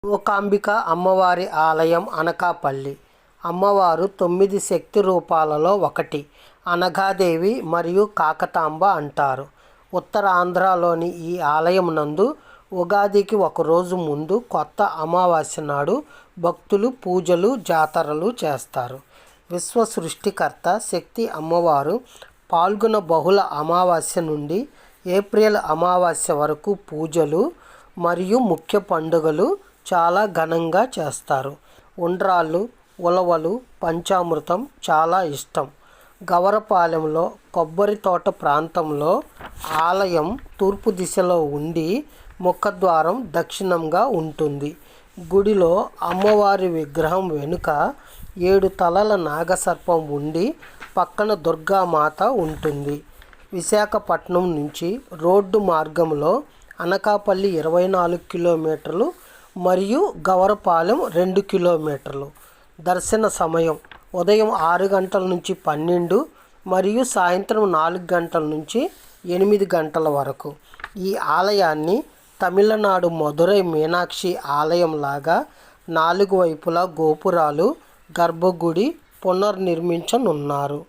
మూకాంబిక అమ్మవారి ఆలయం అనకాపల్లి. అమ్మవారు 9 శక్తి రూపాలలో ఒకటి. అనఘాదేవి మరియు కాకతాంబ అంటారు. ఉత్తరాంధ్రలోని ఈ ఆలయం నందు ఉగాదికి ఒకరోజు ముందు కొత్త అమావాస్య నాడు భక్తులు పూజలు జాతరలు చేస్తారు. విశ్వ సృష్టికర్త శక్తి అమ్మవారు పాల్గొన బహుళ అమావాస్య నుండి ఏప్రిల్ అమావాస్య వరకు పూజలు మరియు ముఖ్య పండుగలు చాలా ఘనంగా చేస్తారు. ఉండ్రాళ్ళు, ఉలవలు, పంచామృతం చాలా ఇష్టం. గవరపాలెంలో కొబ్బరి తోట ప్రాంతంలో ఆలయం తూర్పు దిశలో ఉండి ముఖద్వారం దక్షిణంగా ఉంటుంది. గుడిలో అమ్మవారి విగ్రహం వెనుక 7 తలల నాగసర్పం ఉండి పక్కన దుర్గామాత ఉంటుంది. విశాఖపట్నం నుంచి రోడ్డు మార్గంలో అనకాపల్లి 24 కిలోమీటర్లు మరియు గవరపాలెం 2 కిలోమీటర్లు. దర్శన సమయం ఉదయం 6 గంటల నుంచి 12 మరియు సాయంత్రం 4 గంటల నుంచి 8 గంటల వరకు. ఈ ఆలయాన్ని తమిళనాడు మదురై మీనాక్షి ఆలయం లాగా 4 వైపులా గోపురాలు, గర్భగుడి పునర్నిర్మించనున్నారు.